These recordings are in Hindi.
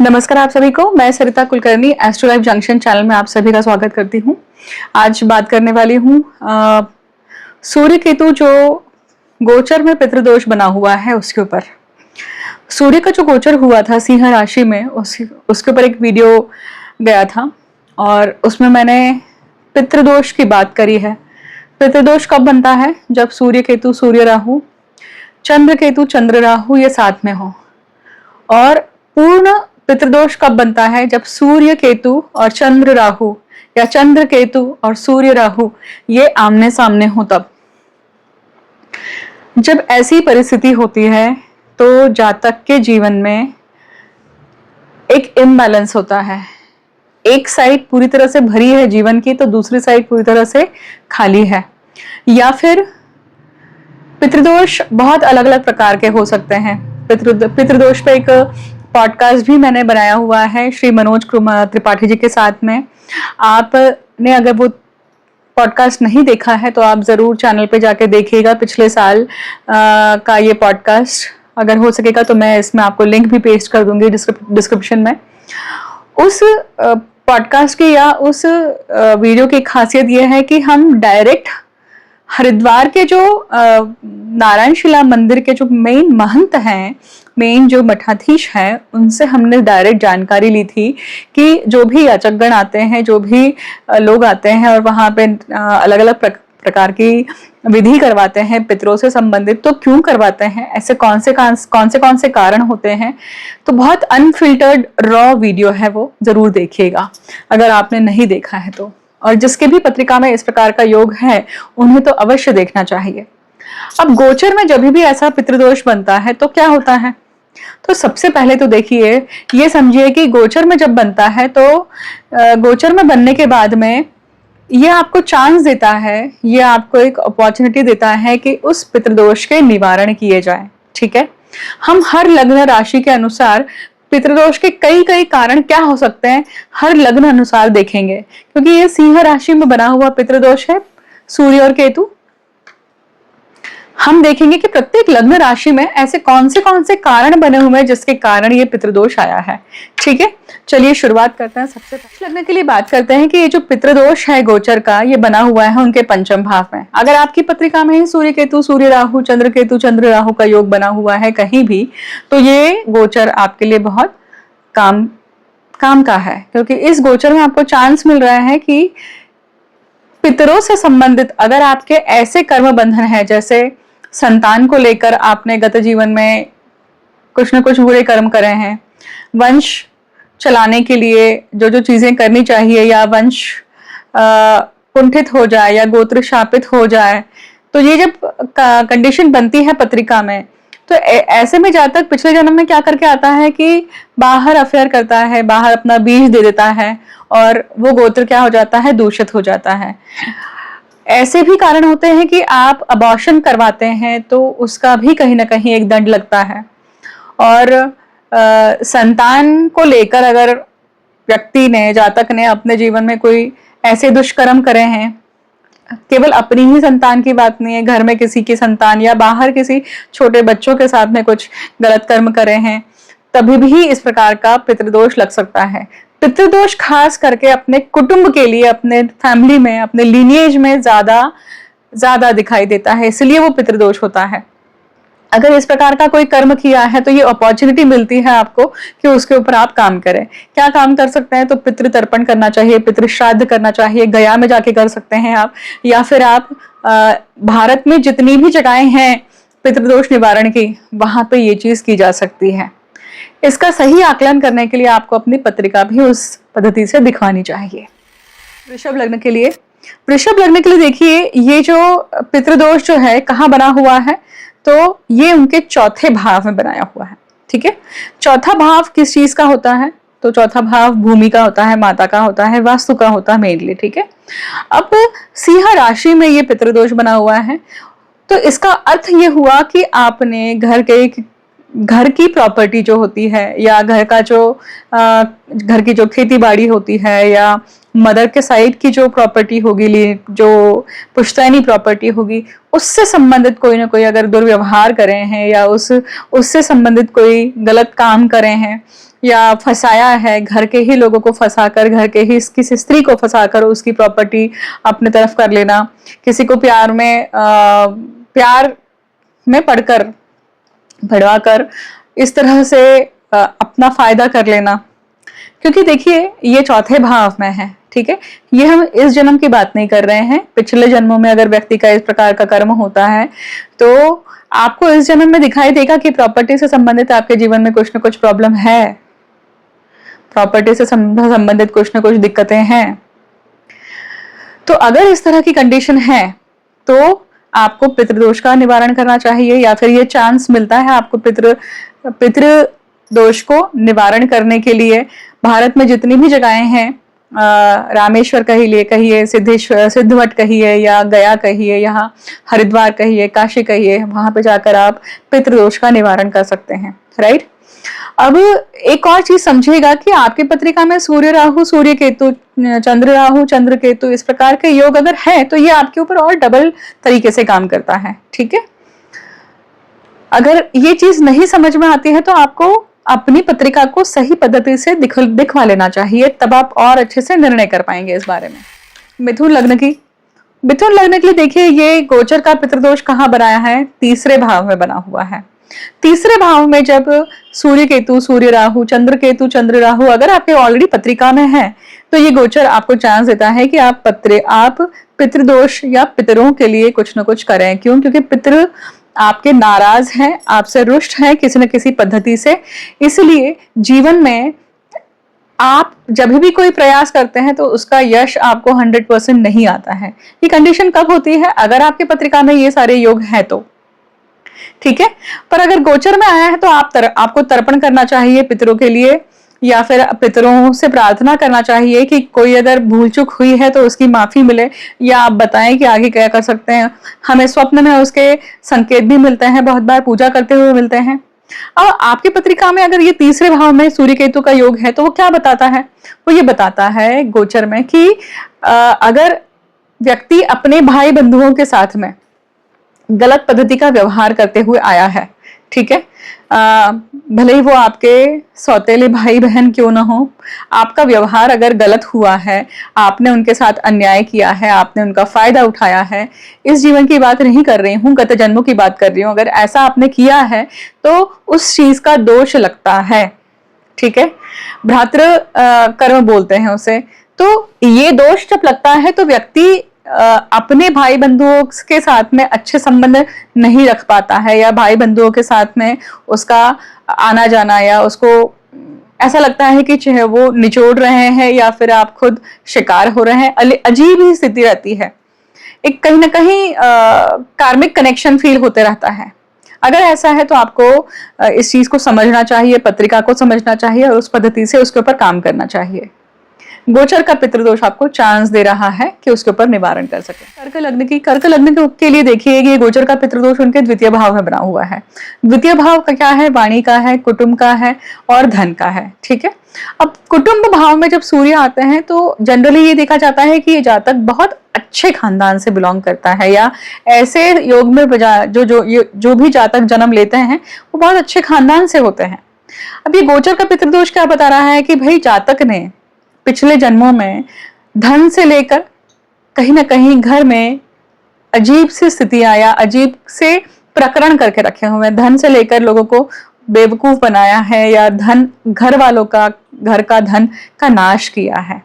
नमस्कार आप सभी को। मैं Sarita Kulkarni astro life junction channel में आप सभी का स्वागत करती हूँ। आज बात करने वाली हूँ सूर्य केतु जो गोचर में पितृदोष बना हुआ है उसके ऊपर। सूर्य का जो गोचर हुआ था सिंह राशि में उसके ऊपर एक वीडियो गया था और उसमें मैंने पितृदोष की बात करी है। पितृदोष कब बनता है? जब सूर्य केतु सूर्य राहु, चंद्र केतु चंद्र राहु ये साथ में हो। और पूर्ण पितृदोष कब बनता है? जब सूर्य केतु और चंद्र राहु या चंद्र केतु और सूर्य राहु ये आमने सामने हो। तब जब ऐसी परिस्थिति होती है तो जातक के जीवन में एक इम्बैलेंस होता है। एक साइड पूरी तरह से भरी है जीवन की तो दूसरी साइड पूरी तरह से खाली है। या फिर पितृदोष बहुत अलग अलग प्रकार के हो सकते हैं। पितृदोष पे एक पॉडकास्ट भी मैंने बनाया हुआ है श्री मनोज त्रिपाठी जी के साथ में। आपने अगर वो पॉडकास्ट नहीं देखा है तो आप जरूर चैनल पे जाके देखिएगा। पिछले साल का ये पॉडकास्ट अगर हो सकेगा तो मैं इसमें आपको लिंक भी पेस्ट कर दूंगी डिस्क्रिप्शन में। उस पॉडकास्ट की या उस वीडियो की खासियत यह है कि हम डायरेक्ट हरिद्वार के जो नारायण शिला मंदिर के जो मेन महंत हैं, मेन जो मठाधीश हैं, उनसे हमने डायरेक्ट जानकारी ली थी कि जो भी याचकगण आते हैं, जो भी लोग आते हैं और वहाँ पे अलग अलग प्रकार की विधि करवाते हैं पितरों से संबंधित, तो क्यों करवाते हैं, ऐसे कौन से कारण होते हैं। तो बहुत अनफिल्टर्ड रॉ वीडियो है, वो जरूर देखिएगा अगर आपने नहीं देखा है तो। और जिसके भी पत्रिका में इस प्रकार का योग है उन्हें तो अवश्य देखना चाहिए। अब गोचर में जब भी ऐसा पितृदोष बनता है तो क्या होता है? तो सबसे पहले तो देखिए, ये समझिए कि गोचर में जब बनता है तो गोचर में बनने के बाद में ये आपको चांस देता है, ये आपको एक अपॉर्चुनिटी देता है कि उस पितृदोष के निवारण किए जाए। ठीक है, हम हर लग्न राशि के अनुसार पितृदोष के कई कारण क्या हो सकते हैं हर लग्न अनुसार देखेंगे, क्योंकि ये सिंह राशि में बना हुआ पितृदोष है सूर्य और केतु। हम देखेंगे कि प्रत्येक लग्न राशि में ऐसे कौन से कारण बने हुए हैं जिसके कारण ये पितृदोष आया है। ठीक है, चलिए शुरुआत करते हैं। सबसे पहले लग्न के लिए बात करते हैं कि ये जो पितृदोष है गोचर का, ये बना हुआ है उनके पंचम भाव में। अगर आपकी पत्रिका में ही सूर्य केतु सूर्य राहु, चंद्र केतु चंद्र राहु का योग बना हुआ है कहीं भी, तो ये गोचर आपके लिए बहुत काम का है, क्योंकि इस गोचर में आपको चांस मिल रहा है कि पितरों से संबंधित अगर आपके ऐसे कर्म बंधन है, जैसे संतान को लेकर आपने गत जीवन में कुछ न कुछ बुरे कर्म करे हैं, वंश चलाने के लिए जो चीजें करनी चाहिए, या वंश कुंठित हो जाए या गोत्र शापित हो जाए, तो ये जब कंडीशन बनती है पत्रिका में, तो ऐसे में जातक पिछले जन्म में क्या करके आता है कि बाहर अफेयर करता है, बाहर अपना बीज दे देता है और वो गोत्र क्या हो जाता है, दूषित हो जाता है। ऐसे भी कारण होते हैं कि आप अबॉर्शन करवाते हैं तो उसका भी कहीं ना कहीं एक दंड लगता है। और संतान को लेकर अगर व्यक्ति ने, जातक ने अपने जीवन में कोई ऐसे दुष्कर्म करे हैं, केवल अपनी ही संतान की बात नहीं है, घर में किसी की संतान या बाहर किसी छोटे बच्चों के साथ में कुछ गलत कर्म करे हैं, तभी भी इस प्रकार का पितृदोष लग सकता है। पितृदोष खास करके अपने कुटुंब के लिए, अपने फैमिली में, अपने लीनिएज में ज्यादा दिखाई देता है, इसलिए वो पितृदोष होता है। अगर इस प्रकार का कोई कर्म किया है तो ये अपॉर्चुनिटी मिलती है आपको कि उसके ऊपर आप काम करें। क्या काम कर सकते हैं? तो पितृ तर्पण करना चाहिए, पितृ श्राद्ध करना चाहिए, गया में जाके कर सकते हैं आप, या फिर आप भारत में जितनी भी जगहें हैं पितृदोष निवारण की, वहां पे ये चीज की जा सकती है। इसका सही आकलन करने के लिए आपको अपनी पत्रिका भी उस पद्धति से दिखवानी चाहिए। वृषभ लग्न के लिए देखिए, ये जो पितृदोष जो है कहाँ बना हुआ है, तो ये उनके चौथे भाव में बनाया हुआ है। ठीक है, चौथा भाव किस चीज का होता है? तो चौथा भाव भूमि का होता है, माता का होता है, वास्तु का होता है मेनली। ठीक है, अब सिंह राशि में ये पितृदोष बना हुआ है, तो इसका अर्थ ये हुआ कि आपने घर की प्रॉपर्टी जो होती है, या घर की जो खेती बाड़ी होती है, या मदर के साइड की जो प्रॉपर्टी होगी, जो पुश्तैनी प्रॉपर्टी होगी, उससे संबंधित कोई ना कोई अगर दुर्व्यवहार करे हैं या उससे संबंधित कोई गलत काम करे हैं या फंसाया है, घर के ही लोगों को फंसाकर, घर के ही किसी स्त्री को फंसाकर उसकी प्रॉपर्टी अपने तरफ कर लेना, किसी को प्यार में पड़कर भड़वा कर इस तरह से अपना फायदा कर लेना। क्योंकि देखिए ये चौथे भाव में है, ठीक है। ये हम इस जन्म की बात नहीं कर रहे हैं। पिछले जन्मों में अगर व्यक्ति का इस प्रकार का कर्म होता है तो आपको इस जन्म में दिखाई देगा कि प्रॉपर्टी से संबंधित आपके जीवन में कुछ ना कुछ प्रॉब्लम है, प्रॉपर्टी से संबंधित कुछ ना कुछ दिक्कतें हैं। तो अगर इस तरह की कंडीशन है तो आपको पितृदोष का निवारण करना चाहिए, या फिर ये चांस मिलता है आपको पितृ दोष को निवारण करने के लिए। भारत में जितनी भी जगहें हैं, रामेश्वर कहिए, सिद्धवट कहिए, या गया कहिए, यहाँ हरिद्वार कहिए, काशी कहिए, वहां पे जाकर आप पितृदोष का निवारण कर सकते हैं, राइट। अब एक और चीज समझिएगा कि आपकी पत्रिका में सूर्य राहु, सूर्य केतु, चंद्र राहु, चंद्र केतु, इस प्रकार के योग अगर है तो ये आपके ऊपर और डबल तरीके से काम करता है, ठीक है। अगर ये चीज नहीं समझ में आती है तो आपको अपनी पत्रिका को सही पद्धति से दिखवा लेना चाहिए, तब आप और अच्छे से निर्णय कर पाएंगे इस बारे में। मिथुन लग्न के लिए देखिए ये गोचर का पितृदोष कहाँ बनाया है, तीसरे भाव में बना हुआ है। तीसरे भाव में जब सूर्य केतु, सूर्य राहु, चंद्र केतु, चंद्र राहु अगर आपके ऑलरेडी पत्रिका में है तो ये गोचर आपको चांस देता है कि आप पितृदोष या पितरों के लिए कुछ न कुछ करें। क्यों? क्योंकि पितृ आपके नाराज हैं, आपसे रुष्ट हैं किसी न किसी पद्धति से। इसलिए जीवन में आप जब भी कोई प्रयास करते हैं तो उसका यश आपको 100% नहीं आता है। ये कंडीशन कब होती है? अगर आपके पत्रिका में ये सारे योग हैं तो, ठीक है। पर अगर गोचर में आया है तो आपको तर्पण करना चाहिए पितरों के लिए, या फिर पितरों से प्रार्थना करना चाहिए कि कोई अगर भूल चूक हुई है तो उसकी माफी मिले, या आप बताएं कि आगे क्या कर सकते हैं। हमें स्वप्न में उसके संकेत भी मिलते हैं, बहुत बार पूजा करते हुए मिलते हैं। अब आपकी पत्रिका में अगर ये तीसरे भाव में सूर्य केतु का योग है तो वो क्या बताता है? वो ये बताता है गोचर में कि अगर व्यक्ति अपने भाई बंधुओं के साथ में गलत पद्धति का व्यवहार करते हुए आया है, ठीक है, भले ही वो आपके सौतेले भाई बहन क्यों ना हो, आपका व्यवहार अगर गलत हुआ है, आपने उनके साथ अन्याय किया है, आपने उनका फायदा उठाया है, इस जीवन की बात नहीं कर रही हूँ, गत जन्मों की बात कर रही हूँ, अगर ऐसा आपने किया है तो उस चीज का दोष लगता है, ठीक है। भ्रातृ कर्म बोलते हैं उसे। तो ये दोष जब लगता है तो व्यक्ति अपने भाई बंधुओं के साथ में अच्छे संबंध नहीं रख पाता है, या भाई बंधुओं के साथ में उसका आना जाना, या उसको ऐसा लगता है कि चाहे वो निचोड़ रहे हैं या फिर आप खुद शिकार हो रहे हैं। अजीब ही स्थिति रहती है, एक कहीं ना कहीं कार्मिक कनेक्शन फील होते रहता है। अगर ऐसा है तो आपको इस चीज को समझना चाहिए, पत्रिका को समझना चाहिए और उस पद्धति से उसके ऊपर काम करना चाहिए। गोचर का पितृदोष आपको चांस दे रहा है कि उसके ऊपर निवारण कर सके। कर्क लग्न के लिए देखिए ये गोचर का पितृदोष उनके द्वितीय भाव में बना हुआ है। द्वितीय भाव का क्या है? वाणी का है, कुटुंब का है और धन का है, ठीक है। अब कुटुंब भाव में जब सूर्य आते हैं तो जनरली ये देखा जाता है कि ये जातक बहुत अच्छे खानदान से बिलोंग करता है, या ऐसे योग में जो भी जातक जन्म लेते हैं वो बहुत अच्छे खानदान से होते हैं। अब ये गोचर का पितृदोष क्या बता रहा है कि भाई जातक ने पिछले जन्मों में धन से लेकर कहीं ना कहीं घर में अजीब सी स्थितियां या अजीब से प्रकरण करके रखे हुए हैं। धन से लेकर लोगों को बेवकूफ बनाया है, या घर वालों का, घर का धन का नाश किया है।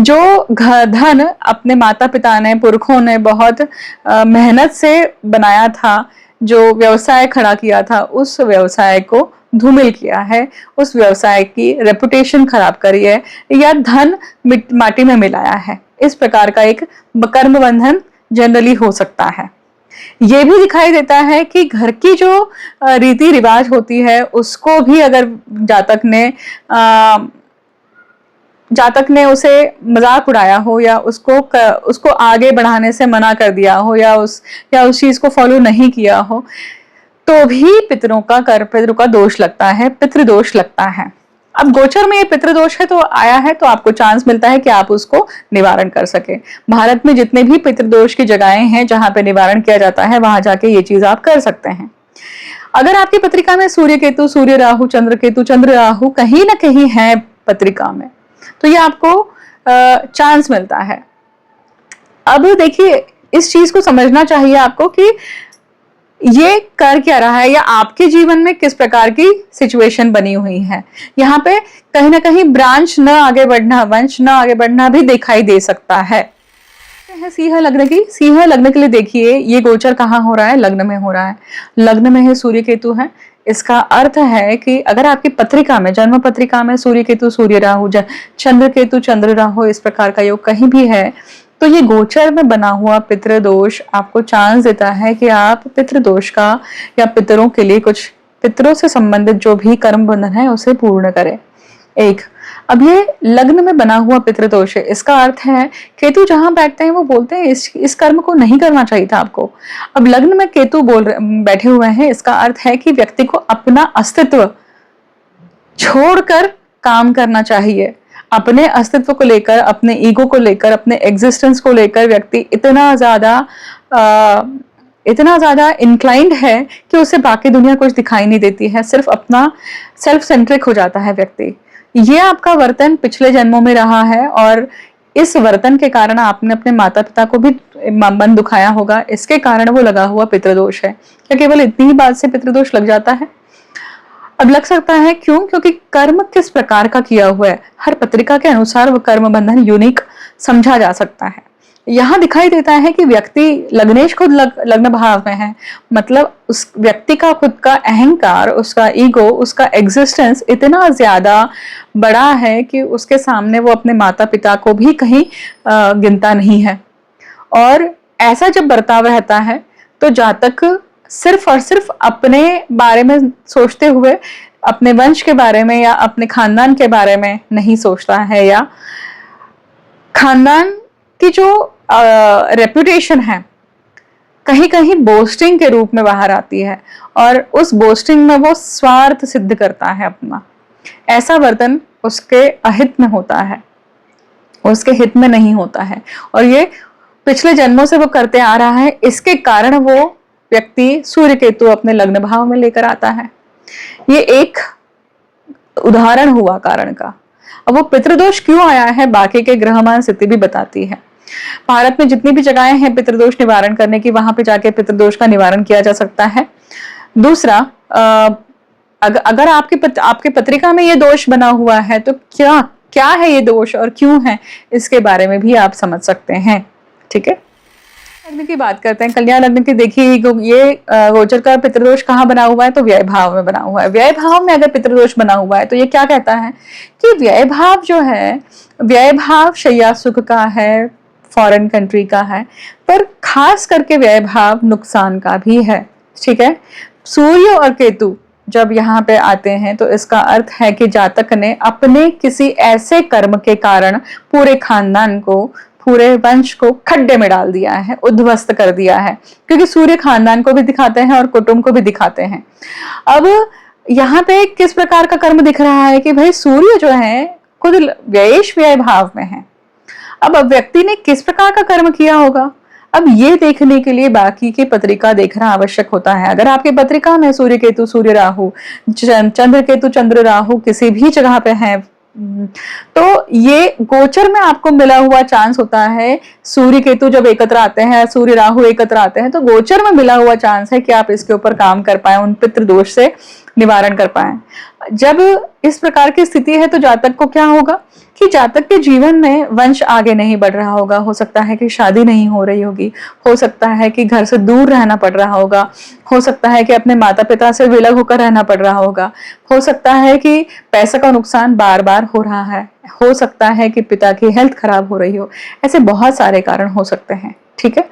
जो धन अपने माता पिता ने, पुरखों ने बहुत मेहनत से बनाया था, जो व्यवसाय खड़ा किया था, उस व्यवसाय को धूमिल किया है, उस व्यवसाय की रेपुटेशन खराब करी है, या धन माटी में मिलाया है। इस प्रकार का एक कर्म बंधन जनरली हो सकता है। ये भी दिखाई देता है कि घर की जो रीति रिवाज होती है उसको भी अगर जातक ने उसे मजाक उड़ाया हो, या उसको आगे बढ़ाने से मना कर दिया हो, या उस चीज को फॉलो नहीं किया हो, तो भी पितरों का दोष लगता है, पितृदोष लगता है। अब गोचर में ये पितृदोष है तो आया है, तो आपको चांस मिलता है कि आप उसको निवारण कर सके। भारत में जितने भी पितृदोष की जगहें हैं जहां पे निवारण किया जाता है, वहां जाके ये चीज आप कर सकते हैं। अगर आपकी पत्रिका में सूर्य केतु, सूर्य राहु, चंद्र केतु, चंद्र राहु कहीं ना कहीं है पत्रिका में, तो ये आपको चांस मिलता है। अब देखिए, इस चीज को समझना चाहिए आपको कि ये कर क्या रहा है या आपके जीवन में किस प्रकार की सिचुएशन बनी हुई है। यहाँ पे कहीं ना कहीं ब्रांच न आगे बढ़ना, वंश न आगे बढ़ना भी दिखाई दे सकता है। सिंह लग्न की, सिंह लग्न के लिए देखिए ये गोचर कहाँ हो रहा है, लग्न में हो रहा है। लग्न में है सूर्य केतु है। इसका अर्थ है कि अगर आपकी पत्रिका में, जन्म पत्रिका में सूर्य केतु, सूर्य राहु, चंद्र केतु, चंद्र राहु इस प्रकार का योग कहीं भी है, तो ये गोचर में बना हुआ पितृदोष आपको चांस देता है कि आप पितृदोष का या पितरों के लिए कुछ पितरों से संबंधित जो भी कर्म बंधन है उसे पूर्ण करें। एक, अब ये लग्न में बना हुआ पितृदोष है, इसका अर्थ है केतु जहां बैठते हैं वो बोलते हैं इस कर्म को नहीं करना चाहिए था आपको। अब लग्न में केतु बैठे हुए हैं, इसका अर्थ है कि व्यक्ति को अपना अस्तित्व छोड़कर काम करना चाहिए। अपने अस्तित्व को लेकर, अपने ईगो को लेकर, अपने एग्जिस्टेंस को लेकर व्यक्ति इतना ज्यादा इंक्लाइंड है कि उसे बाकी दुनिया कुछ दिखाई नहीं देती है, सिर्फ अपना सेल्फ सेंट्रिक हो जाता है व्यक्ति। ये आपका वर्तन पिछले जन्मों में रहा है और इस वर्तन के कारण आपने अपने माता पिता को भी मन दुखाया होगा, इसके कारण वो लगा हुआ पितृदोष है। क्या केवल इतनी ही बात से पितृदोष लग जाता है? अब लग सकता है, क्यों? क्योंकि कर्म किस प्रकार का किया हुआ है, हर पत्रिका के अनुसार वो कर्म बंधन यूनिक समझा जा सकता है। यहाँ दिखाई देता है कि व्यक्ति लग्नेश खुद लग्न भाव में है, मतलब उस व्यक्ति का खुद का अहंकार, उसका ईगो, उसका एग्जिस्टेंस इतना ज्यादा बड़ा है कि उसके सामने वो अपने माता पिता को भी कहीं गिनता नहीं है। और ऐसा जब बर्ताव रहता है तो जातक सिर्फ और सिर्फ अपने बारे में सोचते हुए अपने वंश के बारे में या अपने खानदान के बारे में नहीं सोचता है, या खानदान की जो रेपुटेशन है कहीं कहीं बोस्टिंग के रूप में बाहर आती है और उस बोस्टिंग में वो स्वार्थ सिद्ध करता है अपना। ऐसा वर्तन उसके अहित में होता है, उसके हित में नहीं होता है, और ये पिछले जन्मों से वो करते आ रहा है। इसके कारण वो व्यक्ति सूर्य केतु अपने लग्न भाव में लेकर आता है। ये एक उदाहरण हुआ कारण का। अब वो पितृदोष क्यों आया है, बाकी के ग्रहमान स्थिति भी बताती है। भारत में जितनी भी जगहें हैं पितृदोष निवारण करने की, वहां पे जाके पितृदोष का निवारण किया जा सकता है। दूसरा, अगर आपकी पत्रिका में ये दोष बना हुआ है तो क्या है ये दोष और क्यों है, इसके बारे में भी आप समझ सकते हैं। ठीक है, लग्न की बात करते हैं। कन्या लग्न की देखिए, ये गोचर का पितृदोष कहाँ बना हुआ है, तो व्यय भाव में बना हुआ है। व्यय भाव में अगर पितृदोष बना हुआ है तो ये क्या कहता है कि व्यय भाव जो है, व्यय भाव शैया सुख का है, फॉरेन कंट्री का है, पर खास करके व्यय भाव नुकसान का भी है। ठीक है, सूर्य और केतु जब यहाँ पे आते हैं तो इसका अर्थ है कि जातक ने अपने किसी ऐसे कर्म के कारण पूरे खानदान को, पूरे वंश को खड्डे में डाल दिया है, उद्ध्वस्त कर दिया है, क्योंकि सूर्य खानदान को भी दिखाते हैं और कुटुंब को भी दिखाते हैं। अब यहाँ पे किस प्रकार का कर्म दिख रहा है कि भाई सूर्य जो है खुद व्यय भाव में है। अब व्यक्ति ने किस प्रकार का कर्म किया होगा, अब ये देखने के लिए बाकी की पत्रिका देखना आवश्यक होता है। अगर आपकी पत्रिका में सूर्य केतु, सूर्य राहु, चंद्र केतु, चंद्र राहु किसी भी जगह पे है, तो ये गोचर में आपको मिला हुआ चांस होता है। सूर्य केतु जब एकत्र आते हैं, सूर्य राहु एकत्र आते हैं, तो गोचर में मिला हुआ चांस है कि आप इसके ऊपर काम कर पाए, उन पितृदोष से निवारण कर पाए। जब इस प्रकार की स्थिति है तो जातक को क्या होगा कि जातक के जीवन में वंश आगे नहीं बढ़ रहा होगा। हो सकता है कि शादी नहीं हो रही होगी, हो सकता है कि घर से दूर रहना पड़ रहा होगा, हो सकता है कि अपने माता पिता से विलग होकर रहना पड़ रहा होगा, हो सकता है कि पैसे का नुकसान बार बार हो रहा है, हो सकता है कि पिता की हेल्थ खराब हो रही हो। ऐसे बहुत सारे कारण हो सकते हैं। ठीक है,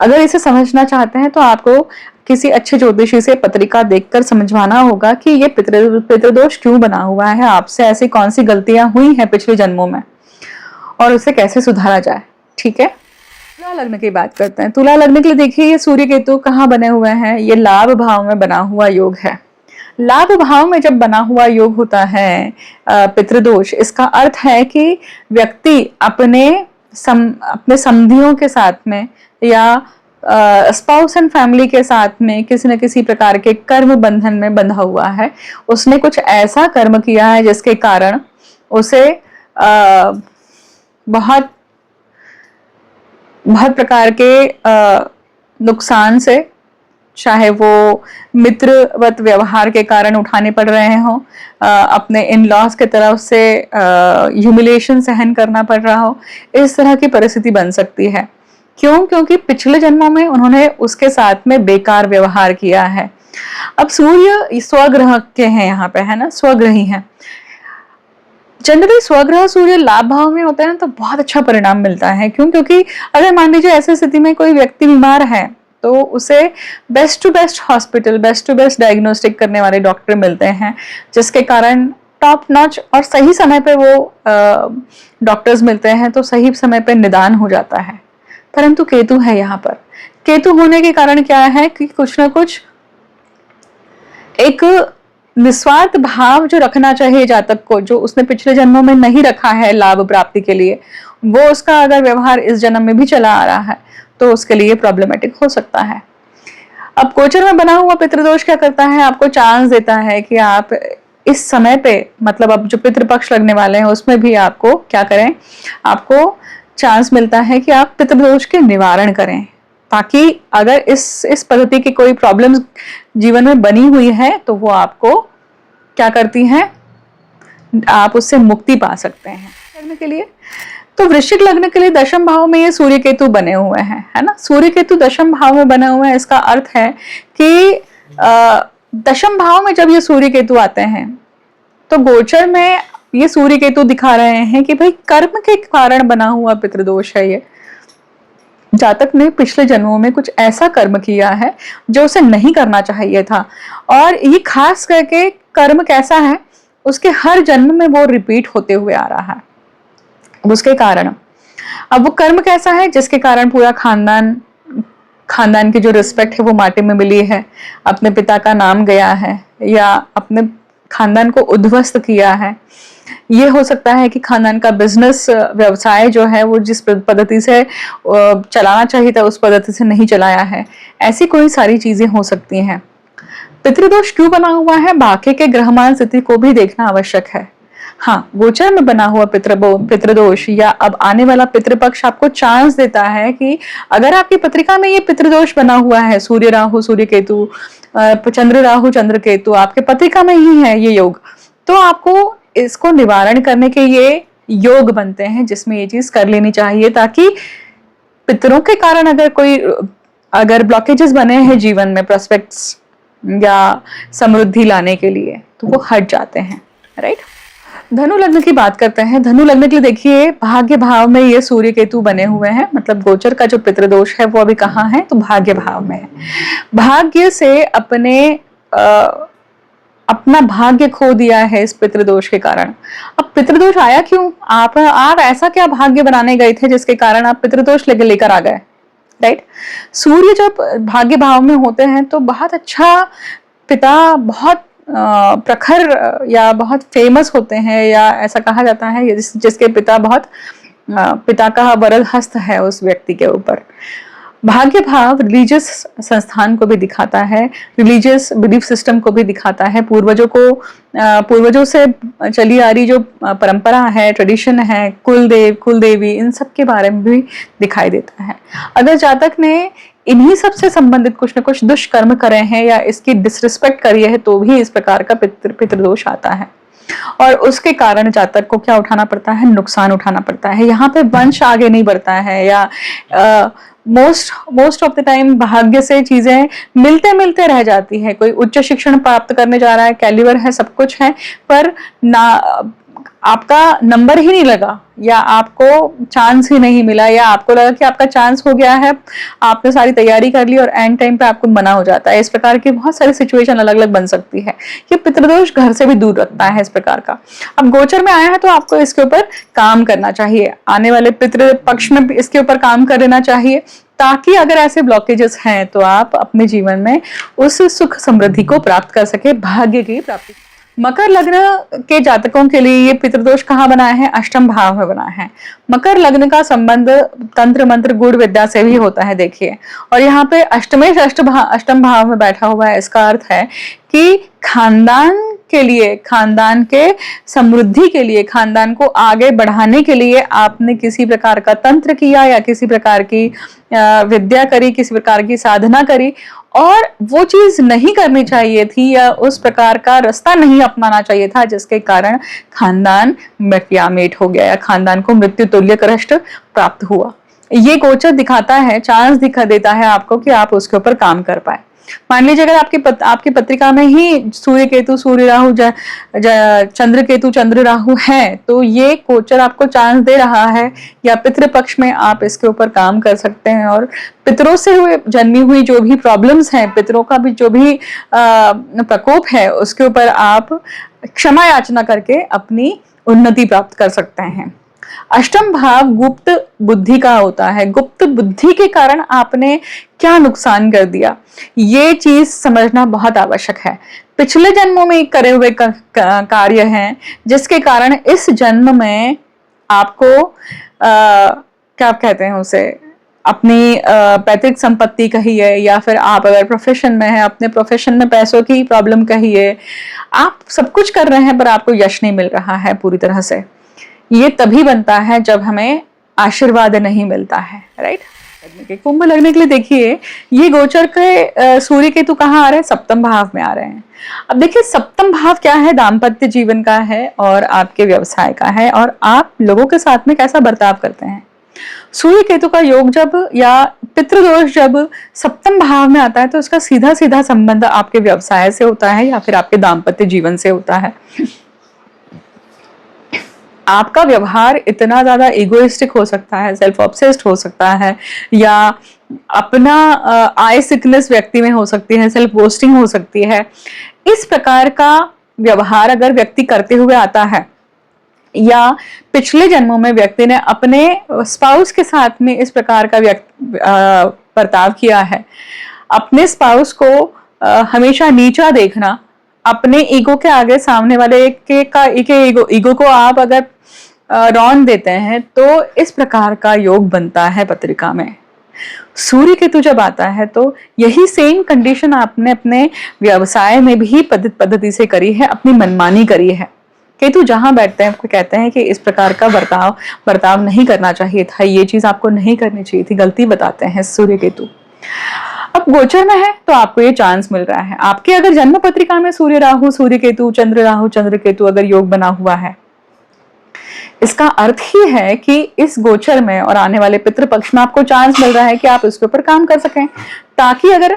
अगर इसे समझना चाहते हैं तो आपको किसी अच्छे ज्योतिषी से पत्रिका देखकर समझवाना होगा कि ये पितृदोष क्यों बना हुआ है, आपसे ऐसी कौन सी गलतियां हुई हैं पिछले जन्मों में और उसे कैसे सुधारा जाए। ठीक है, तुला लग्न की बात करते हैं। तुला लग्न के लिए देखिए, ये सूर्य केतु कहाँ बने हुए हैं, ये लाभ भाव में बना हुआ योग है। लाभ भाव में जब बना हुआ योग होता है पितृदोष, इसका अर्थ है कि व्यक्ति अपने समधियों के साथ में या स्पाउस एंड फैमिली के साथ में किसी न किसी प्रकार के कर्म बंधन में बंधा हुआ है। उसने कुछ ऐसा कर्म किया है जिसके कारण उसे बहुत बहुत प्रकार के नुकसान से, चाहे वो मित्रवत व्यवहार के कारण उठाने पड़ रहे हों, अपने इन लॉज के तरफ से ह्यूमिलेशन सहन करना पड़ रहा हो, इस तरह की परिस्थिति बन सकती है। क्यों? क्योंकि पिछले जन्मों में उन्होंने उसके साथ में बेकार व्यवहार किया है। अब सूर्य स्वग्रह के हैं यहाँ पे, है ना, स्वग्रही हैं। जनरली स्वग्रह सूर्य लाभ भाव में होता है ना, तो बहुत अच्छा परिणाम मिलता है। क्यों? क्योंकि अगर मान लीजिए ऐसी स्थिति में कोई व्यक्ति बीमार है तो उसे best to best hospital, best to best diagnostic करने वाले डॉक्टर मिलते हैं, जिसके कारण टॉप नॉच और सही समय पे वो डॉक्टर्स मिलते हैं, तो सही समय पे निदान हो जाता है। परंतु केतु है यहाँ पर। केतु होने के कारण क्या है कि कुछ ना कुछ एक निस्वार्थ भाव जो रखना चाहिए जातक को, जो उसने पिछले जन्मों में नहीं रखा है लाभ प्राप्ति के लिए, वो उसका अगर व्यवहार इस जन्म में भी चला आ रहा है तो उसके लिए प्रॉब्लमेटिक हो सकता है। अब गोचर में बना हुआ पितृदोष क्या करता है? आपको चांस देता है कि आप इस समय पे, मतलब अब जो पितृपक्ष लगने वाले हैं उसमें भी आपको क्या करें, आपको चांस मिलता है कि आप पितृदोष के निवारण करें, ताकि अगर इस पद्धति की कोई प्रॉब्लम्स जीवन में बनी हुई है तो वो आपको क्या करती हैं, आप उससे मुक्ति पा सकते हैं। करने के लिए तो वृश्चिक लग्न के लिए दशम भाव में ये सूर्य केतु बने हुए हैं, है ना। सूर्य केतु दशम भाव में बने हुए हैं, इसका अर्थ है कि दशम भाव में जब ये सूर्य केतु आते हैं तो गोचर में ये सूर्य केतु दिखा रहे हैं कि भाई कर्म के कारण बना हुआ पितृदोष है ये। जातक ने पिछले जन्मों में कुछ ऐसा कर्म किया है जो उसे नहीं करना चाहिए था, और ये खास करके कर्म कैसा है, उसके हर जन्म में वो रिपीट होते हुए आ रहा है। उसके कारण अब वो कर्म कैसा है जिसके कारण पूरा खानदान की जो रिस्पेक्ट है वो माटी में मिली है, अपने पिता का नाम गया है या अपने खानदान को उद्ध्वस्त किया है। ये हो सकता है कि खानदान का बिजनेस व्यवसाय जो है वो जिस पद्धति से चलाना चाहिए था उस पद्धति से नहीं चलाया है। ऐसी कोई सारी चीजें हो सकती हैं। पितृदोष क्यों बना हुआ है, बाकी के ग्रहमान स्थिति को भी देखना आवश्यक है। हाँ, गोचर में बना हुआ पितृदोष या अब आने वाला पितृपक्ष आपको चांस देता है कि अगर आपकी पत्रिका में ये पितृदोष बना हुआ है, सूर्य राहु सूर्य केतु, चंद्र राहु चंद्र केतु आपके पत्रिका में ही है ये योग, तो आपको इसको निवारण करने के ये योग बनते हैं जिसमें ये चीज कर लेनी चाहिए, ताकि पितरों के कारण अगर ब्लॉकेजेस बने हैं जीवन में प्रोस्पेक्ट्स या समृद्धि लाने के लिए, तो वो हट जाते हैं। राइट। धनु लग्न की बात करते हैं। धनु लग्न के लिए देखिए भाग्य भाव में ये सूर्य केतु बने हुए हैं, मतलब गोचर का जो पितृदोष है वो अभी कहाँ है, तो भाग्य भाव में है। भाग्य से अपना भाग्य खो दिया है इस पितृदोष के कारण। अब पितृदोष आया क्यों? आप ऐसा क्या भाग्य बनाने गए थे जिसके कारण आप पितृदोष लेकर आ गए? राइट। सूर्य जब भाग्य भाव में होते हैं तो बहुत अच्छा पिता, बहुत प्रखर या बहुत फेमस होते हैं, या ऐसा कहा जाता है जिसके पिता का वरद हस्त है उस व्यक्ति के ऊपर। भाग्य भाव रिलीजियस संस्थान को भी दिखाता है, रिलीजियस बिलीफ सिस्टम को भी दिखाता है, पूर्वजों से चली आ रही जो परंपरा है, ट्रेडिशन है, कुलदेवी, इन सब के बारे में भी दिखाई देता है। अगर जातक ने इन्हीं सब से संबंधित कुछ न कुछ दुष्कर्म करे हैं या इसकी डिसरिस्पेक्ट करी है तो भी इस प्रकार का पितृदोष आता है, और उसके कारण जातक को क्या उठाना पड़ता है, नुकसान उठाना पड़ता है। यहाँ पे वंश आगे नहीं बढ़ता है, या मोस्ट ऑफ द टाइम भाग्य से चीजें मिलते मिलते रह जाती है। कोई उच्च शिक्षण प्राप्त करने जा रहा है, कैलिबर है, सब कुछ है, पर ना आपका नंबर ही नहीं लगा, या आपको चांस ही नहीं मिला, या आपको लगा कि आपका चांस हो गया है, आपने सारी तैयारी कर ली और एंड टाइम पे आपको मना हो जाता है। इस प्रकार की बहुत सारी सिचुएशन अलग अलग बन सकती है। ये पितृदोष घर से भी दूर रखता है इस प्रकार का। अब गोचर में आया है तो आपको इसके ऊपर काम करना चाहिए, आने वाले पितृ पक्ष में इसके ऊपर काम कर लेना चाहिए, ताकि अगर ऐसे ब्लॉकेजेस हैं तो आप अपने जीवन में उस सुख समृद्धि को प्राप्त कर सके, भाग्य की प्राप्ति। मकर लग्न के जातकों के लिए ये पितृदोष कहाँ बना है? अष्टम भाव में बना है। मकर लग्न का संबंध तंत्र मंत्र गुड़ विद्या से भी होता है, देखिए। और यहाँ पे अष्टमेश अष्टम भाव में बैठा हुआ है। इसका अर्थ है कि खानदान के लिए, खानदान के समृद्धि के लिए, खानदान को आगे बढ़ाने के लिए आपने किसी प्रकार का तंत्र किया या किसी प्रकार की विद्या करी, किसी प्रकार की साधना करी, और वो चीज नहीं करनी चाहिए थी या उस प्रकार का रास्ता नहीं अपनाना चाहिए था, जिसके कारण खानदान मृत्यामेट हो गया या खानदान को मृत्यु तुल्य कष्ट प्राप्त हुआ। ये गोचर दिखाता है, चांस दिखा देता है आपको कि आप उसके ऊपर काम कर पाए। मान लीजिए अगर आपकी पत्रिका में ही सूर्य केतु, सूर्य राहु, चंद्र केतु, चंद्र राहु है, तो ये गोचर आपको चांस दे रहा है या पितृपक्ष में आप इसके ऊपर काम कर सकते हैं और पितरों से हुए जन्मी हुई जो भी प्रॉब्लम्स हैं, पितरों का भी जो भी प्रकोप है, उसके ऊपर आप क्षमा याचना करके अपनी उन्नति प्राप्त कर सकते हैं। अष्टम भाव गुप्त बुद्धि का होता है। गुप्त बुद्धि के कारण आपने क्या नुकसान कर दिया, ये चीज समझना बहुत आवश्यक है। पिछले जन्मों में करे हुए कार्य हैं जिसके कारण इस जन्म में आपको क्या कहते हैं उसे, अपनी पैतृक संपत्ति कहिए या फिर आप अगर प्रोफेशन में हैं, अपने प्रोफेशन में पैसों की प्रॉब्लम कहिए, आप सब कुछ कर रहे हैं पर आपको यश नहीं मिल रहा है पूरी तरह से। ये तभी बनता है जब हमें आशीर्वाद नहीं मिलता है, राइट। कुंभ लगने के लिए देखिए, ये गोचर के सूर्य केतु कहाँ आ रहे हैं? सप्तम भाव में आ रहे हैं। अब देखिए सप्तम भाव क्या है? दाम्पत्य जीवन का है और आपके व्यवसाय का है और आप लोगों के साथ में कैसा बर्ताव करते हैं। सूर्य केतु का योग जब या पितृदोष जब सप्तम भाव में आता है तो उसका सीधा सीधा संबंध आपके व्यवसाय से होता है या फिर आपके दाम्पत्य जीवन से होता है। आपका व्यवहार इतना ज्यादा इगोइस्टिक हो सकता है, सेल्फ ऑब्सेस्ड हो सकता है, या अपना आई सिकनेस व्यक्ति में हो सकती है, सेल्फ बोस्टिंग हो सकती है। इस प्रकार का व्यवहार अगर व्यक्ति करते हुए आता है या पिछले जन्मों में व्यक्ति ने अपने स्पाउस के साथ में इस प्रकार का बर्ताव किया है, अपने स्पाउस को हमेशा नीचा देखना, अपने ईगो के आगे सामने वाले के ईगो को आप अगर रौन देते हैं तो इस प्रकार का योग बनता है पत्रिका में। सूर्य केतु जब आता है तो यही सेम कंडीशन आपने अपने व्यवसाय में भी पद्धति से करी है, अपनी मनमानी करी है। केतु जहां बैठते हैं आपको कहते हैं कि इस प्रकार का बर्ताव नहीं करना चाहिए था, ये चीज आपको नहीं करनी चाहिए थी, गलती बताते हैं सूर्य केतु। अब गोचर में है तो आपको ये चांस मिल रहा है। आपके अगर जन्म पत्रिका में सूर्य राहु, सूर्य केतु, चंद्र राहु, चंद्र केतु अगर योग बना हुआ है, इसका अर्थ ही है कि इस गोचर में और आने वाले पितृपक्ष में आपको चांस मिल रहा है कि आप इसके ऊपर काम कर सकें, ताकि अगर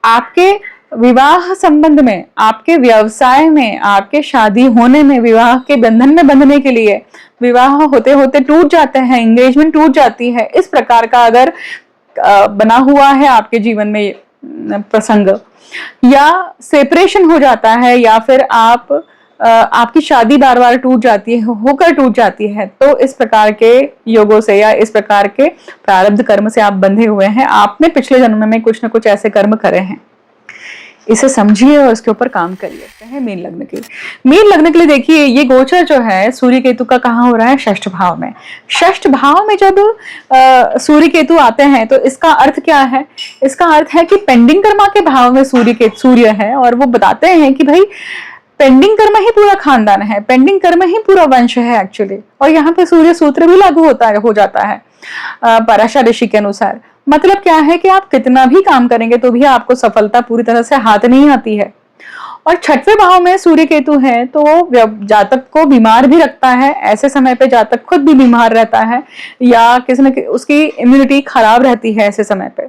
आपके विवाह संबंध में, आपके व्यवसाय में, आपके शादी होने में, विवाह के बंधन में बंधने के लिए, विवाह होते होते टूट जाते हैं, एंगेजमेंट टूट जाती है, इस प्रकार का अगर बना हुआ है आपके जीवन में प्रसंग, या सेपरेशन हो जाता है, या फिर आपकी शादी बार बार टूट जाती है, होकर टूट जाती है, तो इस प्रकार के योगों से या इस प्रकार के प्रारब्ध कर्म से आप बंधे हुए हैं। आपने पिछले जन्म में कुछ न कुछ ऐसे कर्म करे हैं, इसे समझिए और इसके ऊपर काम करिए। मीन लग्न के लिए देखिए, ये गोचर जो है सूर्य केतु का कहाँ हो रहा है? षष्ठ भाव में। षष्ठ भाव में जब सूर्य केतु आते हैं तो इसका अर्थ क्या है? इसका अर्थ है कि पेंडिंग कर्मा के भाव में सूर्य है और वो बताते हैं कि भाई पेंडिंग कर्म ही पूरा खानदान है, पेंडिंग कर्म ही पूरा वंश है एक्चुअली। और यहाँ पे सूर्य सूत्र भी लागू हो जाता है पराशर ऋषि के अनुसार। मतलब क्या है कि आप कितना भी काम करेंगे तो भी आपको सफलता पूरी तरह से हाथ नहीं आती है। और छठवें भाव में सूर्य केतु है तो वो जातक को बीमार भी रखता है, ऐसे समय पे जातक खुद भी बीमार रहता है या किसी न उसकी इम्यूनिटी खराब रहती है ऐसे समय पे।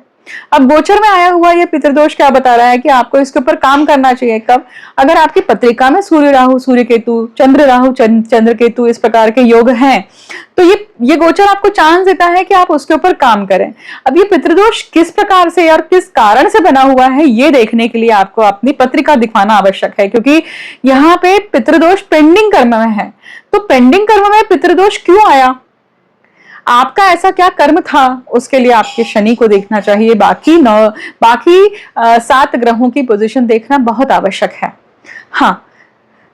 अब गोचर में आया हुआ ये पितृदोष क्या बता रहा है कि आपको इसके ऊपर काम करना चाहिए। कब? अगर आपकी पत्रिका में सूर्य राहु, सूर्य केतु, चंद्र राहु, चंद्र केतु इस प्रकार के योग हैं तो ये गोचर आपको चांस देता है कि आप उसके ऊपर काम करें। अब ये पितृदोष किस प्रकार से और किस कारण से बना हुआ है ये देखने के लिए आपको अपनी पत्रिका दिखाना आवश्यक है, क्योंकि यहाँ पे पितृदोष पेंडिंग कर्म में है। तो पेंडिंग कर्म में पितृदोष क्यों आया? आपका ऐसा क्या कर्म था, उसके लिए आपके शनि को देखना चाहिए। बाकी 7 ग्रहों की पोजीशन देखना बहुत आवश्यक है। हाँ,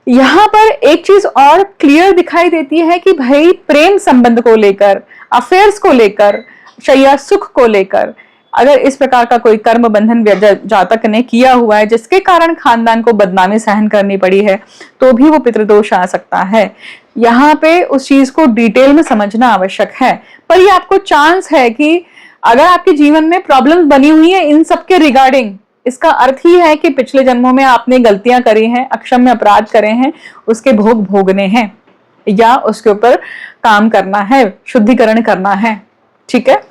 यहाँ पर एक चीज और क्लियर दिखाई देती है कि भाई प्रेम संबंध को लेकर, अफेयर्स को लेकर, शैया सुख को लेकर अगर इस प्रकार का कोई कर्म बंधन जातक ने किया हुआ है जिसके कारण खानदान को बदनामी सहन करनी पड़ी है, तो भी वो पितृदोष आ सकता है। यहाँ पे उस चीज को डिटेल में समझना आवश्यक है। पर ये आपको चांस है कि अगर आपके जीवन में प्रॉब्लम बनी हुई है इन सब के रिगार्डिंग, इसका अर्थ ही है कि पिछले जन्मों में आपने गलतियां करी हैं, अक्षम्य अपराध करे हैं, उसके भोग भोगने हैं या उसके ऊपर काम करना है, शुद्धिकरण करना है। ठीक है।